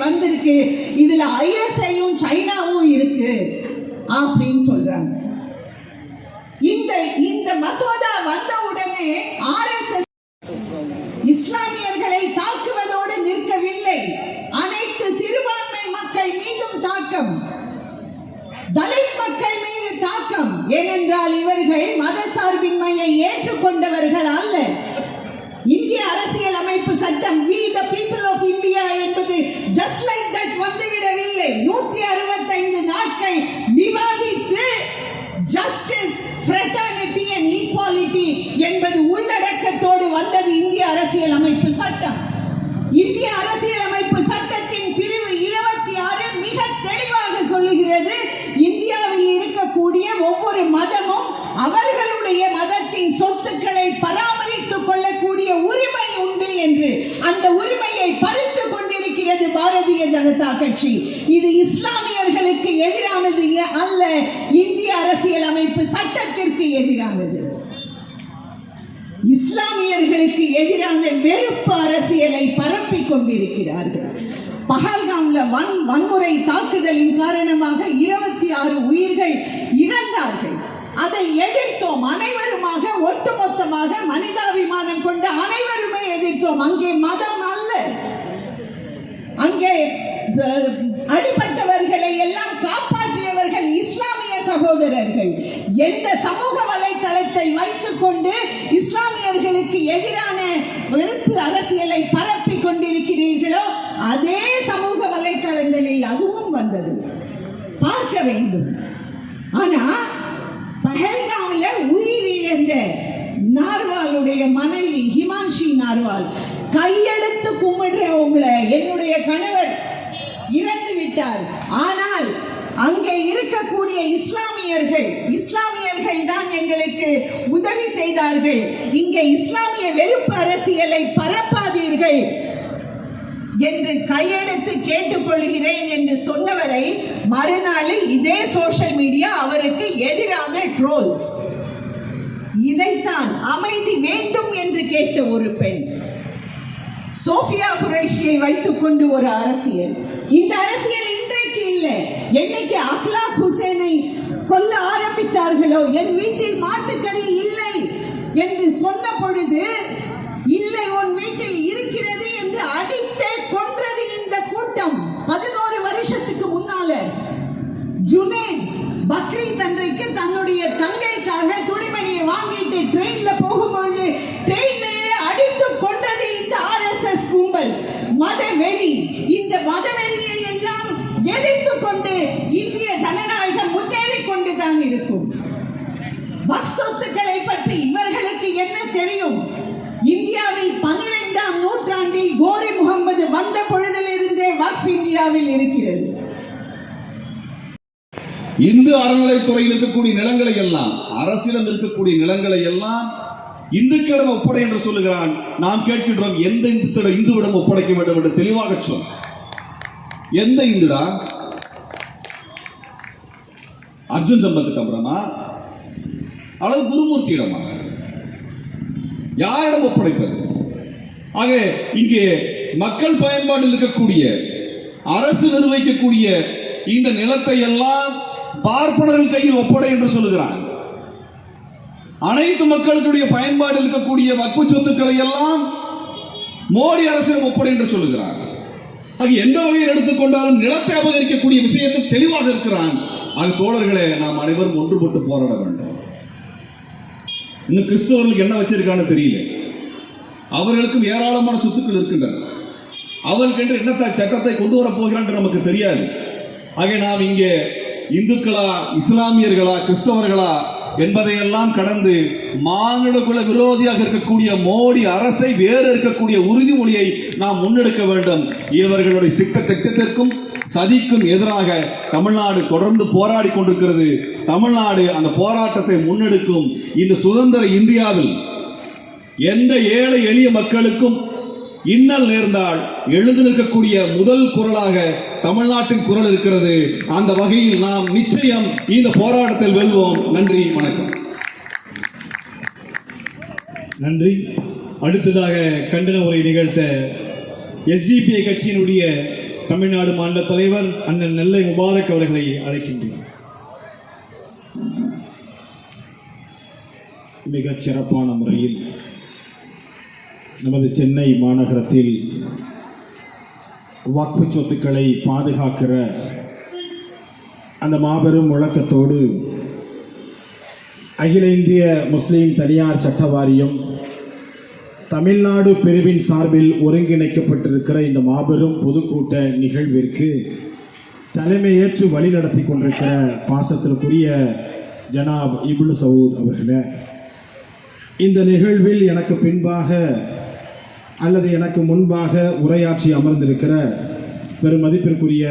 வந்திருக்கு, இதுல ஐஎஸ்ஐயும் சைனாவும் இருக்கு அப்படின்னு சொல்றாங்க. இந்த மசோதா வந்த உடனே RSS இஸ்லாமியர்களை தாக்குவதோடு நிற்கவில்லை, அனைத்து சிறுபான்மை மக்கள் மீதும் தாக்கம், தலித் மக்கள் மீது தாக்கம். ஏனென்றால் இவர்கள் மத சார்பின்மையை ஏற்றுக்கொண்டவர்கள் அல்ல. இந்திய அரசியல் அமைப்பு சட்டம் We the people of India என்பது just like that வந்துவிடவில்லை. 165 நாட்கள் விவாதித்து justice, fraternity and equality என்பது உள்ளடக்கத்தோடு வந்தது இந்திய அரசியல் அமைப்பு சட்டம். இந்திய அரசியல் அமைப்பு சட்டத்தின் பிரிவு 26 மிக தெளிவாக சொல்லுகிறது, இந்தியாவில் இருக்கக்கூடிய ஒவ்வொரு மதமும் அவர்களுடைய மதத்தின் சொத்துக்களை பராமரித்துக் கொள்ளக்கூடிய உரிமை உண்டு என்று. அந்த உரிமையை பறித்துக் கொண்டிருக்கிறது பாரதிய ஜனதா கட்சி. இது இஸ்லாமியர்களுக்கு எதிரானது அல்ல, இந்திய அரசியல் அமைப்பு சட்டத்திற்கு எதிரானது. இஸ்லாமியர்களுக்கு எதிரான வெறுப்பு அரசியலை பரப்பிக் கொண்டிருக்கிறார்கள். பஹல்காம்ல வன்முறை தாக்குதலின் காரணமாக 26 உயிர்கள் இறந்தார்கள். அதை எதிர்த்தோம், அனைவருமாக ஒட்டுமொத்தமாக மனிதாபிமானம் கொண்ட அனைவருமே எதிர்த்தோம். அங்கே மதம் அல்ல, அங்கே அடிபட்டவர்களை எல்லாம் காப்பாற்றியவர்கள் இஸ்லாமிய சகோதரர்கள். எந்த சமூக வலைத்தளத்தை வைத்துக் கொண்டு இஸ்லாமியர்களுக்கு எதிரான வெறுப்பு அரசியலை பரப்பிக் கொண்டிருக்கிறீர்களோ அதே சமூக வலைத்தளங்களில் அதுவும் வந்தது, பார்க்க வேண்டும். ஆனா பஹல்காம்ல உயிரிழந்த நார்வாலுடைய மனைவி ஹிமான்ஷி நார்வால் கையெடுத்து கும்பிடுறவங்கள, என்னுடைய கணவர் இறந்து விட்டார், ஆனால் அங்கே இருக்கக்கூடிய இஸ்லாமியர்கள் தான் எங்களுக்கு உதவி செய்தார்கள், இங்கே இஸ்லாமிய வெறுப்பு அரசியலை பரப்பாதீர்கள் என்று கையெடுத்து கேட்டுக்கொள்கிறேன் என்று சொன்னவரை மறுநாள் இதே சோஷியல் மீடியா அவருக்கு எதிரான ட்ரோல்ஸ். இதைத்தான் அமைதி வேண்டும் என்று கேட்ட ஒரு பெண், சோஃபியா குரேஷியை வைத்துக் கொண்டு ஒரு அரசியல். இந்த அரசியல் இன்றைக்கு இல்லை. என்னைக்கு அக்லாக் ஹுசேனை கொல்ல ஆரம்பித்தார்களோ, என் வீட்டில் மாட்டுக்கறி இல்லை என்று சொன்ன பொழுது, இல்லை உன் வீட்டில் இருக்கிறது என்று அடித்தே கொன்றது இந்த கூட்டம். 11 வருஷத்துக்கு முன்னால ஜுனைத் பக்ரீத் அன்றைக்கு தன்னுடைய தங்கைக்காக துணிமணியை வாங்கிட்டு ட்ரெயின்ல போகும்போது ட்ரெயின்லயே அடித்து கொன்றது இந்த RSS கும்பல். மதவெறி. இந்த மதவெறியை எல்லாம் எதிர்த்து கொண்டு இந்திய ஜனநாயகம் முன்னேறி கொண்டு தான் இருக்கும். வக்ஃப் சொத்துக்களை பற்றி இவர்களுக்கு என்ன தெரியும்? இந்தியாவில் 12ஆம் நூற்றாண்டில் கோரி முகமது வந்த பொழுதிலிருந்தே வக்ஃப் இந்தியாவில் இருக்கிறது. இந்து அறநிலைத்துறையில் இருக்கக்கூடிய நிலங்களை எல்லாம், அரசிடம் இருக்கக்கூடிய நிலங்களை எல்லாம் இந்துக்களிடம் ஒப்படை என்று சொல்லுகிறான். நாம் கேட்கின்றோம், எந்த இந்துவிடம் ஒப்படைக்க வேண்டும் என்று தெளிவாக சொல். எந்த இந்துடா? அர்ஜுன் சம்பத்துக்கு அப்புறமா அல்லது குருமூர்த்தியிடமா? யாரிடம் ஒப்படைப்பது? ஆக இங்கே மக்கள் பயன்பாட்டில் இருக்கக்கூடிய, அரசு நிர்வகிக்கக்கூடிய இந்த நிலத்தை எல்லாம் பார்ப்பனர்கள் கையில் ஒப்படை என்று சொல்லுகிறான். அனைத்து மக்களுடைய பயன்பாட்டில் இருக்கக்கூடிய வக்ஃபு சொத்துக்களை எல்லாம் மோடி அரசிடம் ஒப்படை என்று சொல்லுகிறான். எந்த வகையில் எடுத்துக்கொண்டாலும் நிலத்தை அபகரிக்கக்கூடிய விஷயத்தில் தெளிவாக இருக்கிறான். அது தோழர்களே, நாம் அனைவரும் ஒன்றுபட்டு போராட வேண்டும். இன்னும் கிறிஸ்தவர்களுக்கு என்ன வச்சிருக்கான்னு தெரியல. அவர்களுக்கும் ஏராளமான சொத்துக்கள் இருக்கின்றன. அவர்களுக்கு என்ன சட்டத்தை கொண்டு வர போகிறான் நமக்கு தெரியாது. ஆக நாம் இங்கே இந்துக்களா, இஸ்லாமியர்களா, கிறிஸ்தவர்களா என்பதையெல்லாம் கடந்து மானுடகுல விரோதியாக இருக்கக்கூடிய மோடி அரசை வேறு இருக்கக்கூடிய உறுதிமொழியை நாம் முன்னெடுக்க வேண்டும். இவர்களுடைய திட்டத்திற்கும் சதிக்கும் எதிராக தமிழ்நாடு தொடர்ந்து போராடி கொண்டிருக்கிறது. தமிழ்நாடு அந்த போராட்டத்தை முன்னெடுக்கும். இந்த சுதந்திர இந்தியாவில் எந்த ஏழை எளிய மக்களுக்கும் இன்னல் நேர்ந்தால் எழுந்து நிற்கக்கூடிய முதல் குரலாக தமிழ்நாட்டின் குரல் இருக்கிறது. அந்த வகையில் நாம் நிச்சயம் இந்த போராட்டத்தில் வெல்வோம். நன்றி, வணக்கம். நன்றி. அடுத்ததாக கண்டன உரை நிகழ்த்த SDPI கட்சியினுடைய தமிழ்நாடு மாநில தலைவர் அண்ணன் நெல்லை முபாரக் அவர்களை அழைக்கின்றேன். மிகச் சிறப்பான முறையில் நமது சென்னை மாநகரத்தில் வக்ஃபு சொத்துக்களை பாதுகாக்கிற அந்த மாபெரும் முழக்கத்தோடு அகில இந்திய முஸ்லீம் தனியார் சட்ட வாரியம் தமிழ்நாடு பிரிவின் சார்பில் ஒருங்கிணைக்கப்பட்டிருக்கிற இந்த மாபெரும் பொதுக்கூட்ட நிகழ்விற்கு தலைமையேற்று வழிநடத்தி கொண்டிருக்கிற பாசத்திற்குரிய ஜனாப் இப்னு சவுத் அவர்களே, இந்த நிகழ்வில் எனக்கு பின்பாக அல்லது எனக்கு முன்பாக உரையாற்றி அமர்ந்திருக்கிற பெருமதிப்பிற்குரிய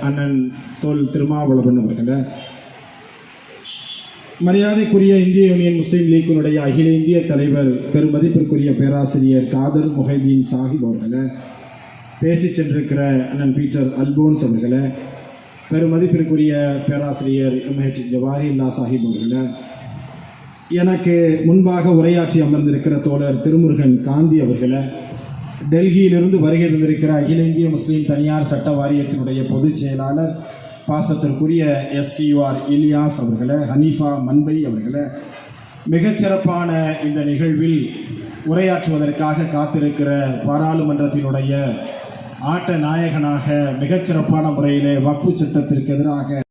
அண்ணன் தோல் திருமாவளவன் அவர்களே, மரியாதைக்குரிய இந்திய யூனியன் முஸ்லீம் லீக்கினுடைய அகில இந்திய தலைவர் பெருமதிப்பிற்குரிய பேராசிரியர் காதர் முஹைதீன் சாஹிப் அவர்களே, பேசி சென்றிருக்கிற அண்ணன் பீட்டர் அல்போன்ஸ் அவர்களே, பெருமதிப்பிற்குரிய பேராசிரியர் MH ஜவாஹில்லா சாஹிப் அவர்களே, எனக்கு முன்பாக உரையாற்றி அமர்ந்திருக்கிற தோழர் திருமுருகன் காந்தி அவர்களே, டெல்லியிலிருந்து வருகை தந்திருக்கிற அகில இந்திய முஸ்லீம் தனியார் சட்ட வாரியத்தினுடைய பொதுச் செயலாளர் பாசத்திற்குரிய STUR இலியாஸ் அவர்களே, ஹனீஃபா மன்பை அவர்களே, மிகச்சிறப்பான இந்த நிகழ்வில் உரையாற்றுவதற்காக காத்திருக்கிற பாராளுமன்றத்தினுடைய ஆட்ட நாயகனாக மிகச்சிறப்பான முறையிலே வக்ஃபு சட்டத்திற்கு எதிராக